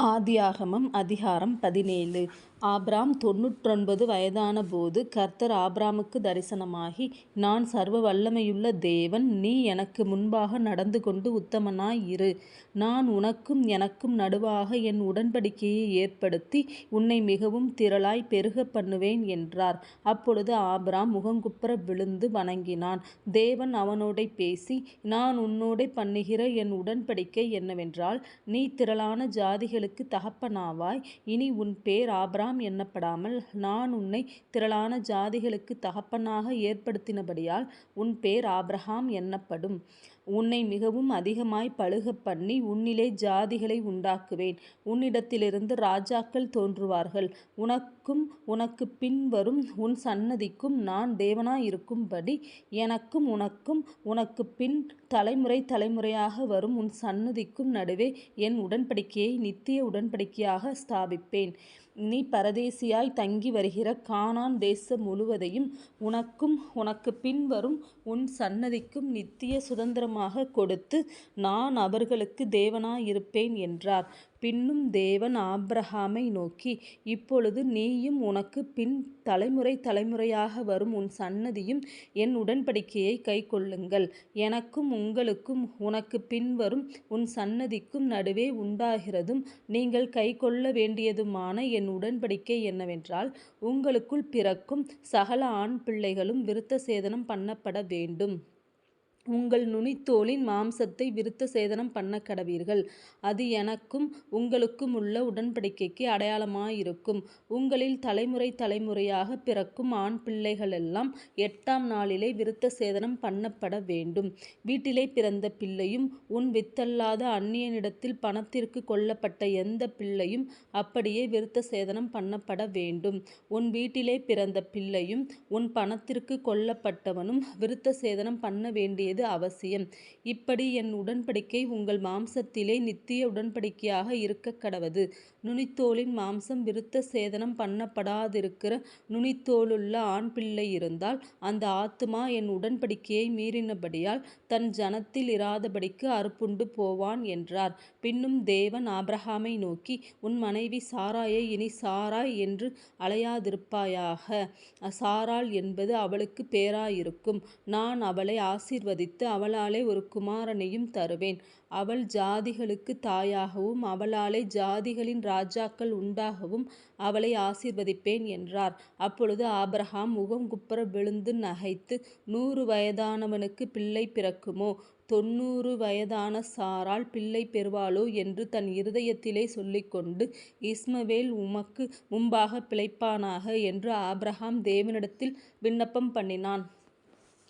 ஆதியாகமம் அதிகாரம் 17. ஆபிராம் 99 வயதான போது கர்த்தர் ஆபிராமுக்கு தரிசனமாகி, நான் சர்வ வல்லமையுள்ள தேவன், நீ எனக்கு முன்பாக நடந்து கொண்டு உத்தமனாய் இரு. நான் உனக்கும் எனக்கும் நடுவாக என் உடன்படிக்கையை ஏற்படுத்தி உன்னை மிகவும் திரளாய் பெருக பண்ணுவேன் என்றார். அப்பொழுது ஆபிராம் முகங்குப்புற விழுந்து வணங்கினான். தேவன் அவனோடே பேசி, நான் உன்னோடே பண்ணுகிற என் உடன்படிக்கை என்னவென்றால், நீ திரளான ஜாதிகளுக்கு தகப்பனாவாய். இனி உன் பேர் ஆபிராம் என்னப்படாமல், நான் உன்னை திரளான ஜாதிகளுக்கு தகப்பனாக ஏற்படுத்தினபடியால் உன் பேர் ஆபிரகாம் என்னப்படும். உன்னை மிகவும் அதிகமாய் பலுகப் பண்ணி உன்னிலே ஜாதிகளை உண்டாக்குவேன். உன்னிடத்திலிருந்து ராஜாக்கள் தோன்றுவார்கள். உனக்கும் உனக்கு பின் வரும் உன் சன்னதிக்கும் நான் தேவனாயிருக்கும்படி, எனக்கும் உனக்கும் உனக்கு பின் தலைமுறை தலைமுறையாக வரும் உன் சன்னதிக்கும் நடுவே என் உடன்படிக்கையை நித்திய உடன்படிக்கையாக ஸ்தாபிப்பேன். நீ பரதேசியாய் தங்கி வருகிற கானான் தேசம் முழுவதையும் உனக்கும் உனக்கு பின் வரும் உன் சன்னதிக்கும் நித்திய சுதந்திரமாக கொடுத்து நான் அவர்களுக்கு தேவனாயிருப்பேன் என்றார். பின்னும் தேவன் ஆபிரகாமை நோக்கி, இப்பொழுது நீயும் உனக்கு பின் தலைமுறை தலைமுறையாக வரும் உன் சன்னதியும் என் உடன்படிக்கையை கைக்கொள்ளுங்கள். எனக்கும் உங்களுக்கும் உனக்கு பின்வரும் உன் சன்னதிக்கும் நடுவே உண்டாகிறதும் நீங்கள் கைக்கொள்ள வேண்டியதுமான என் உடன்படிக்கை என்னவென்றால், உங்களுக்குள் பிறக்கும் சகல ஆண் பிள்ளைகளும் விருத்த சேதனம் பண்ணப்பட வேண்டும். உங்கள் நுனித்தோலின் மாம்சத்தை விருத்த சேதனம் பண்ண கடவீர்கள். அது எனக்கும் உங்களுக்கும் உள்ள உடன்படிக்கைக்கு அடையாளமாயிருக்கும். உங்களில் தலைமுறை தலைமுறையாக பிறக்கும் ஆண் பிள்ளைகளெல்லாம் 8ஆம் நாளிலே விருத்த சேதனம் பண்ணப்பட வேண்டும். வீட்டிலே பிறந்த பிள்ளையும் உன் வித்தல்லாத அந்நியனிடத்தில் பணத்திற்கு கொள்ளப்பட்ட எந்த பிள்ளையும் அப்படியே விருத்த சேதனம் பண்ணப்பட வேண்டும். உன் வீட்டிலே பிறந்த பிள்ளையும் உன் பணத்திற்கு கொள்ளப்பட்டவனும் விருத்த சேதனம் பண்ண வேண்டியது அவசியம். இப்படி என் உடன்படிக்கை உங்கள் மாம்சத்திலே நித்திய உடன்படிக்கையாக இருக்க கடவது. நுனித்தோலின் மாம்சம் விருத்த சேதனம் பண்ணப்படாதிருக்கிற நுனித்தோலுள்ள ஆண் பிள்ளை இருந்தால், அந்த ஆத்துமா என் உடன்படிக்கையை மீறினபடியால் தன் ஜனத்தில் இராதபடிக்கு அறுப்புண்டு போவான் என்றார். பின்னும் தேவன் ஆபிரகாமை நோக்கி, உன் மனைவி சாராயை இனி சாராய் என்று அழையாதிருப்பாயாக. சாராள் என்பது அவளுக்கு பேராயிருக்கும். நான் அவளை ஆசீர்வதித்து அவளாலே ஒரு குமாரனையும் தருவேன். அவள் ஜாதிகளுக்கு தாயாகவும் அவளாலே ஜாதிகளின் ராஜாக்கள் உண்டாகவும் அவளை ஆசீர்வதிப்பேன் என்றார். அப்பொழுது ஆபிரகாம் முகங்குப்புற விழுந்து நகைத்து, 100 வயதானவனுக்கு பிள்ளை பிறக்குமோ, 90 வயதான சாராள் பிள்ளை பெறுவாளோ என்று தன் இருதயத்திலே சொல்லிக்கொண்டு, இஸ்மவேல் உமக்கு முன்பாக பிழைப்பானாக என்று ஆபிரகாம் தேவனிடத்தில் விண்ணப்பம் பண்ணினான்.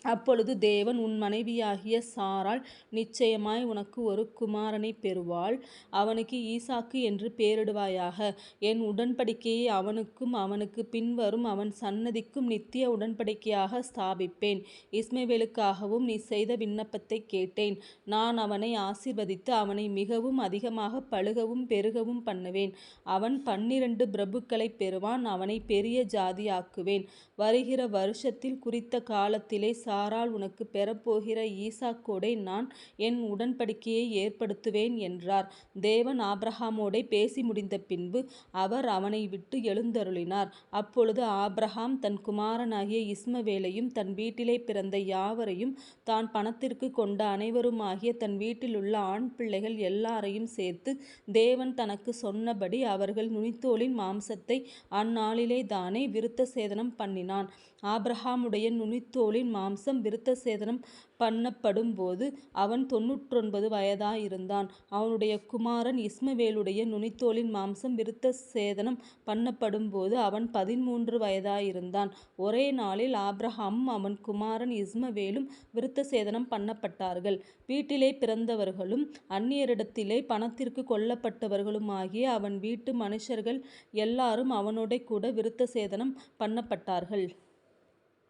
அப்பொழுது தேவன், உன் மனைவியாகிய சாராள் நிச்சயமாய் உனக்கு ஒரு குமாரனைப் பெறுவாள். அவனுக்கு ஈசாக்கு என்று பெயரிடுவாயாக. என் உடன்படிக்கையை அவனுக்கும் அவனுக்கு பின்வரும் அவன் சன்னதிக்கும் நித்திய உடன்படிக்கையாக ஸ்தாபிப்பேன். இஸ்மவேலுக்காகவும் நீ செய்த விண்ணப்பத்தை கேட்டேன். நான் அவனை ஆசீர்வதித்து அவனை மிகவும் அதிகமாக பலுகவும் பெருகவும் பண்ணுவேன். அவன் 12 பிரபுக்களைப் பெறுவான். அவனை பெரிய ஜாதியாக்குவேன். வருகிற வருஷத்தில் குறித்த காலத்திலே சாராள் உனக்கு பெறப்போகிற ஈசாக்கோடே நான் என் உடன்படிக்கையை ஏற்படுத்துவேன் என்றார். தேவன் ஆபிரகாமோடே பேசி முடிந்த பின்பு அவர் அவனை விட்டு எழுந்தருளினார். அப்பொழுது ஆபிரகாம் தன் குமாரனாகிய இஸ்மவேலையும் தன் வீட்டிலே பிறந்த யாவரையும் தான் பணத்திற்கு கொண்ட அனைவருமாகிய தன் வீட்டிலுள்ள ஆண் பிள்ளைகள் எல்லாரையும் சேர்த்து, தேவன் தனக்கு சொன்னபடி அவர்கள் நுனித்தோலின் மாம்சத்தை அந்நாளிலே தானே விருத்த சேதனம் பண்ணினான். ஆபிரகாமுடைய நுனித்தோலின் மாம்சம் விருத்த சேதனம் பண்ணப்படும் போது அவன் 99 வயதாயிருந்தான். அவனுடைய குமாரன் இஸ்மவேலுடைய நுனித்தோலின் மாம்சம் விருத்த சேதனம் பண்ணப்படும் போது அவன் 13 வயதாயிருந்தான். ஒரே நாளில் ஆபிரகாமும் அவன் குமாரன் இஸ்மவேலும் விருத்த சேதனம் பண்ணப்பட்டார்கள். வீட்டிலே பிறந்தவர்களும் அந்நியரிடத்திலே பணத்திற்கு கொள்ளப்பட்டவர்களுமாகிய அவன் வீட்டு மனுஷர்கள் எல்லாரும் அவனோடே கூட விருத்த சேதனம் பண்ணப்பட்டார்கள்.